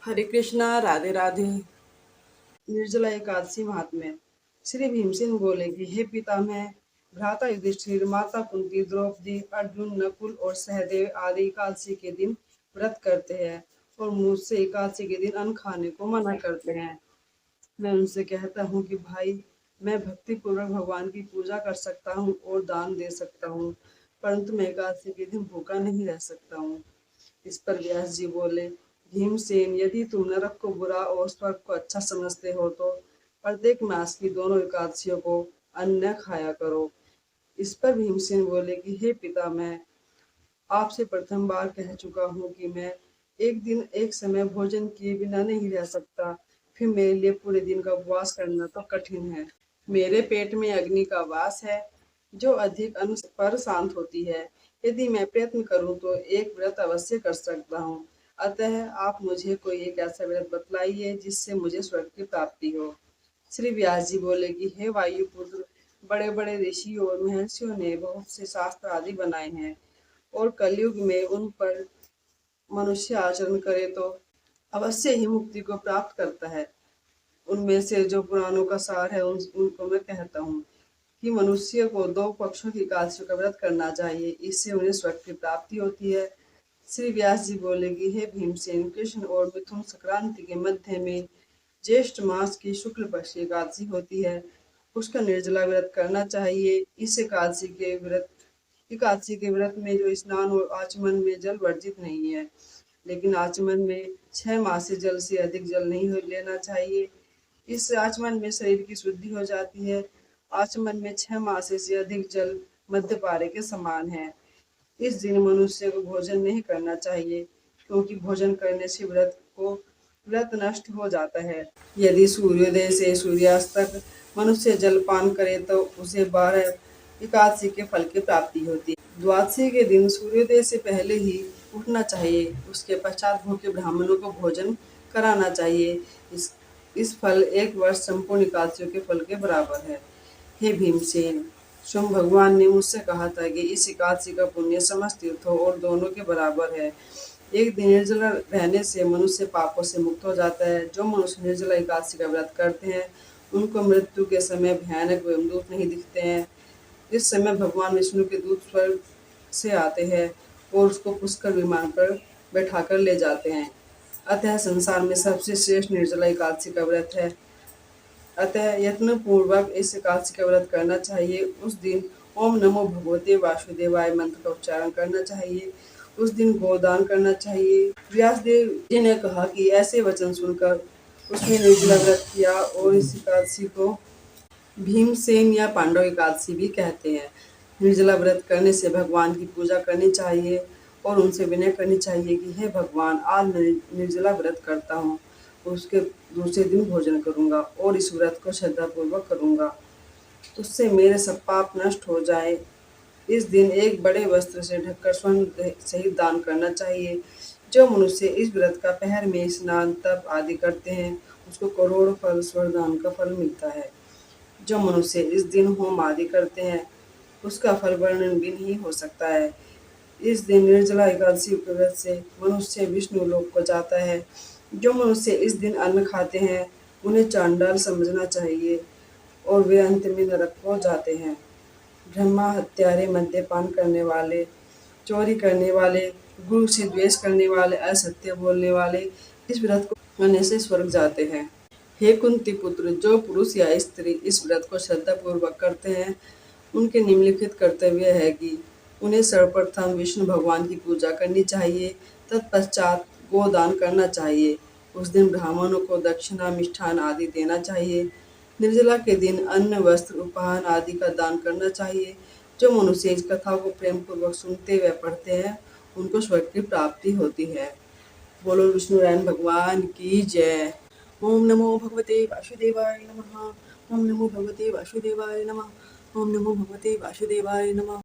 हरे कृष्णा, राधे राधे। निर्जला एकादशी महात्म्य। श्री भीमसेन बोले कि हे पितामह, भ्राता युधिष्ठिर, माता कुंती, द्रौपदी, अर्जुन, नकुल और सहदेव आदि एकादशी के दिन व्रत करते हैं और मुझसे एकादशी के दिन अन्न खाने को मना करते हैं। मैं उनसे कहता हूँ कि भाई, मैं भक्ति पूर्वक भगवान की पूजा कर सकता हूँ और दान दे सकता हूँ, परंतु मैं एकादशी के दिन भूखा नहीं रह सकता हूँ। इस पर व्यास जी बोले, भीमसेन, यदि तुम नरक को बुरा और स्वर्ग को अच्छा समझते हो तो प्रत्येक मास की दोनों एकादशियों को अन्न न खाया करो। इस पर भीमसेन बोले कि हे पिता, मैं आपसे प्रथम बार कह चुका हूँ कि मैं एक दिन एक समय भोजन किए बिना नहीं रह सकता, फिर मेरे लिए पूरे दिन का उपवास करना तो कठिन है। मेरे पेट में अग्नि का वास है जो अधिक अन्न पर शांत होती है। यदि मैं प्रयत्न करूं तो एक व्रत अवश्य कर सकता हूँ। अतः आप मुझे कोई एक ऐसा व्रत बतलाइए जिससे मुझे स्वर्ग की प्राप्ति हो। श्री व्यास जी बोले कि हे वायुपुत्र, बड़े बड़े ऋषि और महर्षियों ने बहुत से शास्त्र आदि बनाए हैं और कलयुग में उन पर मनुष्य आचरण करे तो अवश्य ही मुक्ति को प्राप्त करता है। उनमें से जो पुराणों का सार है उनको मैं कहता हूँ कि मनुष्य को दो पक्षों की एकादशी का व्रत करना चाहिए, इससे उन्हें स्वर्ग की प्राप्ति होती है। श्री व्यास जी बोले कि हे भीमसेन, कृष्ण और मिथुन संक्रांति के मध्य में ज्येष्ठ मास की शुक्ल पक्ष की एकादशी होती है, उसका निर्जला व्रत करना चाहिए। इस एकादशी के व्रत में जो स्नान और आचमन में जल वर्जित नहीं है, लेकिन आचमन में 6 मास से जल से अधिक जल नहीं लेना चाहिए। इस आचमन में शरीर की शुद्धि हो जाती है। आचमन में 6 मास से अधिक जल मध्यपारे के समान है। इस दिन मनुष्य को भोजन नहीं करना चाहिए, क्योंकि भोजन करने से व्रत नष्ट हो जाता है। यदि सूर्योदय से सूर्यास्त तक मनुष्य जलपान करे तो उसे 12 एकादशी के फल की प्राप्ति होती है। द्वादशी के दिन सूर्योदय से पहले ही उठना चाहिए। उसके पश्चात भूखे ब्राह्मणों को भोजन कराना चाहिए। इस फल एक वर्ष संपूर्ण एकादशियों के फल के बराबर है। हे भीमसेन, स्वयं भगवान ने मुझसे कहा था कि इस एकादशी का पुण्य समस्त तीर्थों और दोनों के बराबर है। एक दिन निर्जला रहने से मनुष्य पापों से मुक्त हो जाता है। जो मनुष्य निर्जला एकादशी का व्रत करते हैं उनको मृत्यु के समय भयानक यमदूत नहीं दिखते हैं। इस समय भगवान विष्णु के दूत स्वर्ग से आते हैं और उसको पुष्कर विमान पर बैठाकर ले जाते हैं। अतः संसार में सबसे श्रेष्ठ निर्जला एकादशी का व्रत है। अतः यत्न पूर्वक इस एकादशी का व्रत करना चाहिए। उस दिन ओम नमो भगवते वासुदेवाय मंत्र का उच्चारण करना चाहिए। उस दिन गोदान करना चाहिए। व्यासदेव जी ने कहा कि ऐसे वचन सुनकर उसने निर्जला व्रत किया और इस एकादशी को भीमसेन या पांडव एकादशी भी कहते हैं। निर्जला व्रत करने से भगवान की पूजा करनी चाहिए और उनसे विनय करनी चाहिए कि हे भगवान, आज मैं निर्जला व्रत करता हूँ, उसके दूसरे दिन भोजन करूँगा और इस व्रत को श्रद्धापूर्वक करूँगा, तो उससे मेरे सब पाप नष्ट हो जाए। इस दिन एक बड़े वस्त्र से ढककर स्वर्ण सहित दान करना चाहिए। जो मनुष्य इस व्रत का पहर में स्नान तप आदि करते हैं उसको करोड़ों फल स्वर्ण दान का फल मिलता है। जो मनुष्य इस दिन होम आदि करते हैं उसका फल वर्णन भी नहीं हो सकता है। इस दिन निर्जला एकादशी के व्रत से मनुष्य विष्णु लोक को जाता है। जो मनुष्य इस दिन अन्न खाते हैं उन्हें चांडाल समझना चाहिए और वे अंत में नरक को जाते हैं। ब्रह्मा हत्यारे, मद्यपान करने वाले, चोरी करने वाले, गुरु से द्वेष करने वाले, असत्य बोलने वाले इस व्रत को करने से स्वर्ग जाते हैं। हे कुंती पुत्र, जो पुरुष या स्त्री इस व्रत को श्रद्धा पूर्वक करते हैं उनके निम्नलिखित कर्तव्य है कि उन्हें सर्वप्रथम विष्णु भगवान की पूजा करनी चाहिए, तत्पश्चात गोदान करना चाहिए। उस दिन ब्राह्मणों को दक्षिणा, मिष्ठान आदि देना चाहिए। निर्जला के दिन अन्न, वस्त्र, उपहार आदि का दान करना चाहिए। जो मनुष्य इस कथा को प्रेम पूर्वक सुनते व पढ़ते हैं उनको स्वर्ग की प्राप्ति होती है। बोलो विष्णु नारायण भगवान की जय। ओम नमो भगवते वासुदेवाय नमः। ओम नमो भगवते वासुदेवाय नमः। ओम नमो भगवते वासुदेवाय नमः।